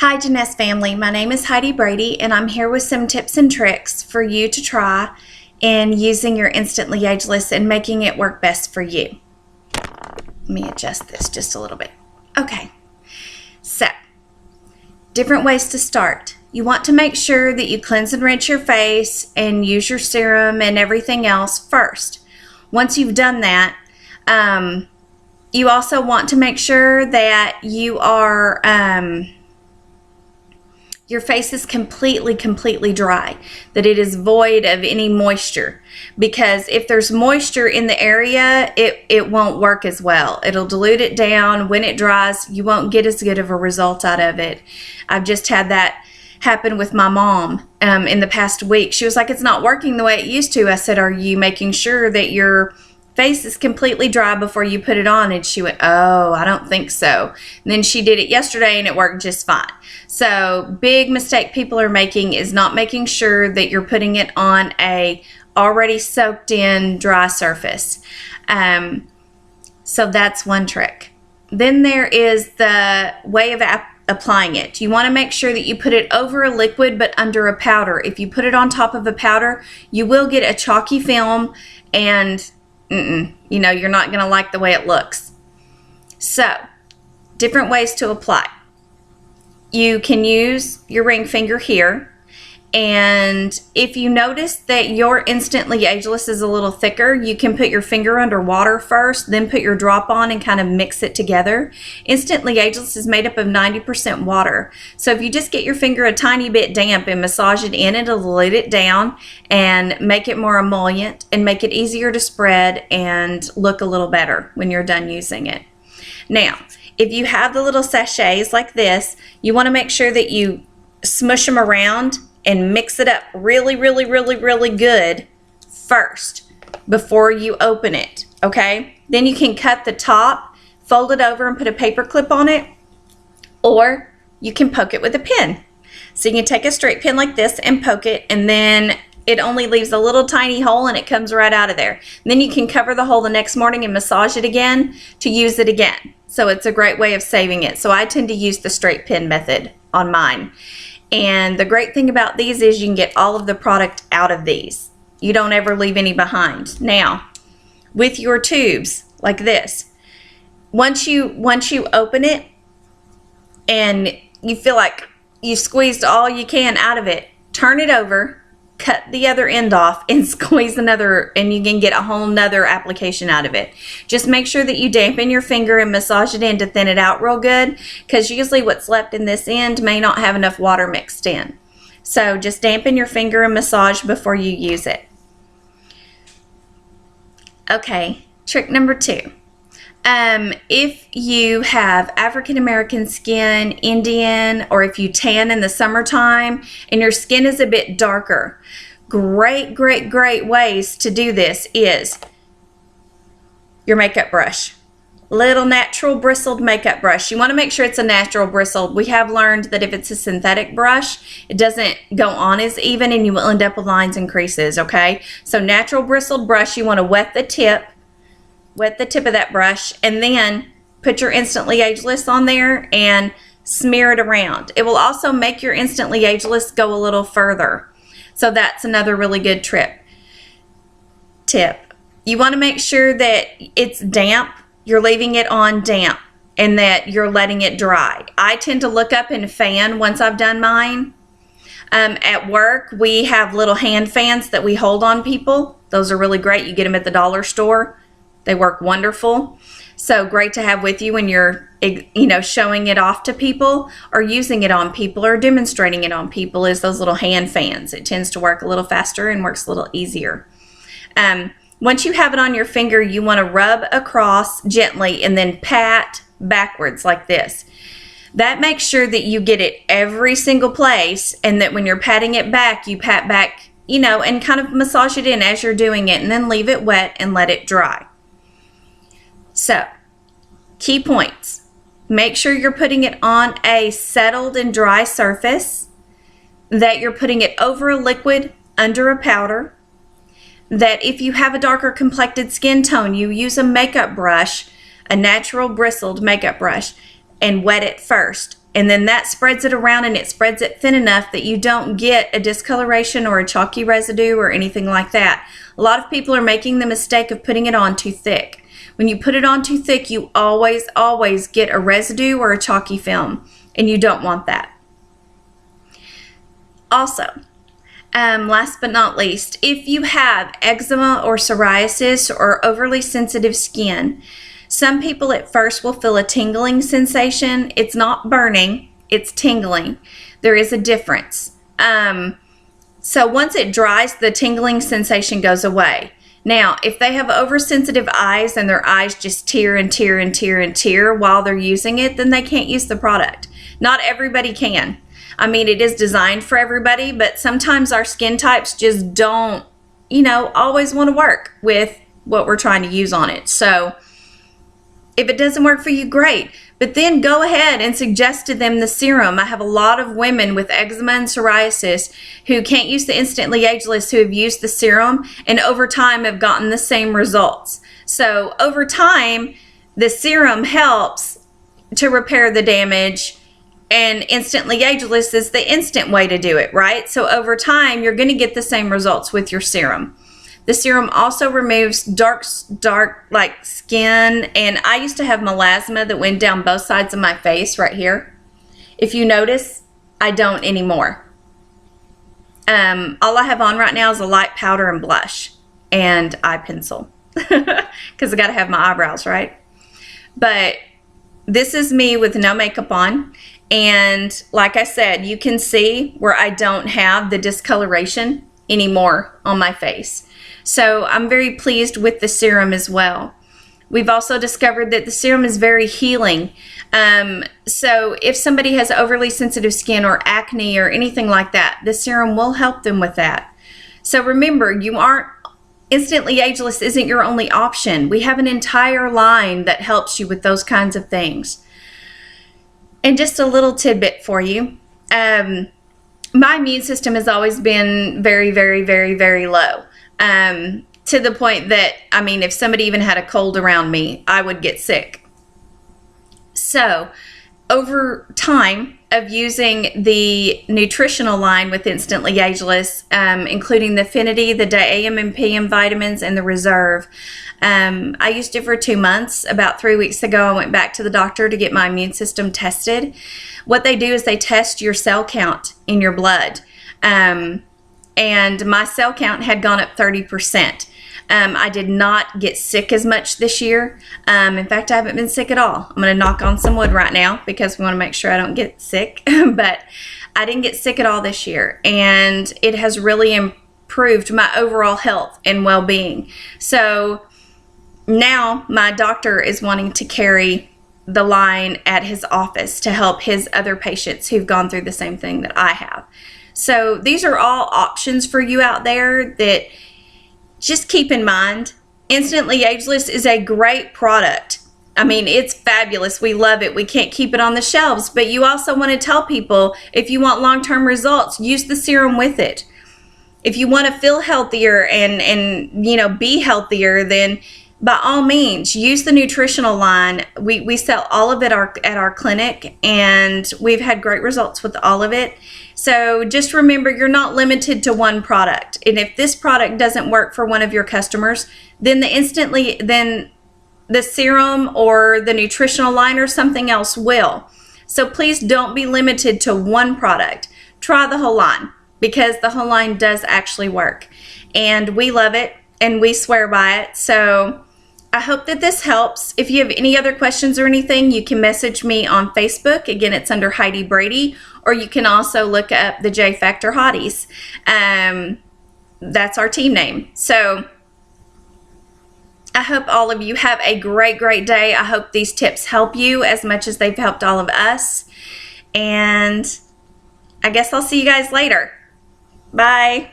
Hi Janess family, my name is Heidi Brady and I'm here with some tips and tricks for you to try in using your Instantly Ageless and making it work best for you. Let me adjust this just a little bit. Okay, so different ways to start. You want to make sure that you cleanse and rinse your face and use your serum and everything else first. Once you've done that, you also want to make sure that you are your face is completely dry, that it is void of any moisture, because if there's moisture in the area, it won't work as well. It'll dilute it down. When it dries, you won't get as good of a result out of it. I've just had that happen with my mom in the past week. She was like, it's not working the way it used to. I said, are you making sure that your face is completely dry before you put it on? And she went, oh, I don't think so. And then she did it yesterday and it worked just fine. So big mistake people are making is not making sure that you're putting it on a already soaked in dry surface. So that's one trick. Then there is the way of applying it. You want to make sure that you put it over a liquid but under a powder. If you put it on top of a powder, you will get a chalky film and you're not going to like the way it looks. So, different ways to apply. You can use your ring finger here, and if you notice that your Instantly Ageless is a little thicker, you can put your finger under water first, then put your drop on and kind of mix it together. Instantly Ageless is made up of 90% water. So if you just get your finger a tiny bit damp and massage it in, it'll dilute it down and make it more emollient and make it easier to spread and look a little better when you're done using it. Now, if you have the little sachets like this, you want to make sure that you smush them around and mix it up really good first before you open it, okay? Then you can cut the top, fold it over and put a paper clip on it, or you can poke it with a pin. So you can take a straight pin like this and poke it, and then it only leaves a little tiny hole and it comes right out of there. And then you can cover the hole the next morning and massage it again to use it again. So it's a great way of saving it. So I tend to use the straight pin method on mine. And the great thing about these is you can get all of the product out of these. You don't ever leave any behind. Now, with your tubes like this, once you open it and you feel like you squeezed all you can out of it, turn it over, cut the other end off and squeeze another, and you can get a whole nother application out of it. Just make sure that you dampen your finger and massage it in to thin it out real good, because usually what's left in this end may not have enough water mixed in. So just dampen your finger and massage before you use it. Okay, trick number 2. If you have African American skin, Indian, or if you tan in the summertime and your skin is a bit darker, great ways to do this is your makeup brush. Little natural bristled makeup brush. You want to make sure it's a natural bristled. We have learned that if it's a synthetic brush, it doesn't go on as even and you will end up with lines and creases, okay? So natural bristled brush, you want to wet the tip of that brush, and then put your Instantly Ageless on there and smear it around. It will also make your Instantly Ageless go a little further. So that's another really good tip. You want to make sure that it's damp, you're leaving it on damp, and that you're letting it dry. I tend to look up and fan once I've done mine. At work, we have little hand fans that we hold on people. Those are really great. You get them at the dollar store. They work wonderful. So great to have with you when you're, showing it off to people or using it on people or demonstrating it on people, is those little hand fans. It tends to work a little faster and works a little easier. Once you have it on your finger, you want to rub across gently and then pat backwards like this. That makes sure that you get it every single place, and that when you're patting it back, you pat back, and kind of massage it in as you're doing it, and then leave it wet and let it dry. So, key points. Make sure you're putting it on a settled and dry surface, that you're putting it over a liquid under a powder, that if you have a darker complected skin tone, you use a makeup brush, a natural bristled makeup brush, and wet it first. And then that spreads it around, and it spreads it thin enough that you don't get a discoloration or a chalky residue or anything like that. A lot of people are making the mistake of putting it on too thick. When you put it on too thick, you always get a residue or a chalky film, and you don't want that. Also, last but not least, if you have eczema or psoriasis or overly sensitive skin, some people at first will feel a tingling sensation. It's not burning, it's tingling. There is a difference. So once it dries, the tingling sensation goes away. Now, if they have oversensitive eyes and their eyes just tear and tear and tear and tear while they're using it, then they can't use the product. Not everybody can. I mean, it is designed for everybody, but sometimes our skin types just don't, always want to work with what we're trying to use on it. So if it doesn't work for you, great. But then go ahead and suggest to them the serum. I have a lot of women with eczema and psoriasis who can't use the Instantly Ageless who have used the serum and over time have gotten the same results. So over time, the serum helps to repair the damage, and Instantly Ageless is the instant way to do it, right? So over time, you're going to get the same results with your serum. The serum also removes dark like skin, and I used to have melasma that went down both sides of my face right here. If you notice, I don't anymore. All I have on right now is a light powder and blush and eye pencil because I got to have my eyebrows, right? But this is me with no makeup on, and like I said, you can see where I don't have the discoloration anymore on my face. So I'm very pleased with the serum as well. We've also discovered that the serum is very healing. So if somebody has overly sensitive skin or acne or anything like that, the serum will help them with that. So remember, Instantly Ageless isn't your only option. We have an entire line that helps you with those kinds of things. And just a little tidbit for you. My immune system has always been very, very, very, very low. To the point that, I mean, if somebody even had a cold around me, I would get sick. So, over time of using the nutritional line with Instantly Ageless, including the Affinity, the Day AM and PM vitamins, and the Reserve, I used it for 2 months. About 3 weeks ago, I went back to the doctor to get my immune system tested. What they do is they test your cell count in your blood. And my cell count had gone up 30%. I did not get sick as much this year. In fact, I haven't been sick at all. I'm going to knock on some wood right now because we want to make sure I don't get sick. But I didn't get sick at all this year. And it has really improved my overall health and well-being. So now my doctor is wanting to carry the line at his office to help his other patients who've gone through the same thing that I have. So these are all options for you out there that just keep in mind. Instantly Ageless is a great product. I mean, it's fabulous. We love it. We can't keep it on the shelves, but you also want to tell people if you want long-term results, use the serum with it. If you want to feel healthier and be healthier, then by all means, use the nutritional line. We sell all of it at our clinic, and we've had great results with all of it. So just remember, you're not limited to one product. And if this product doesn't work for one of your customers, then the serum or the nutritional line or something else will. So please don't be limited to one product. Try the whole line, because the whole line does actually work. And we love it, and we swear by it. So I hope that this helps. If you have any other questions or anything, you can message me on Facebook. Again, it's under Heidi Brady, or you can also look up the J Factor Hotties. That's our team name. So I hope all of you have a great, great day. I hope these tips help you as much as they've helped all of us. And I guess I'll see you guys later. Bye.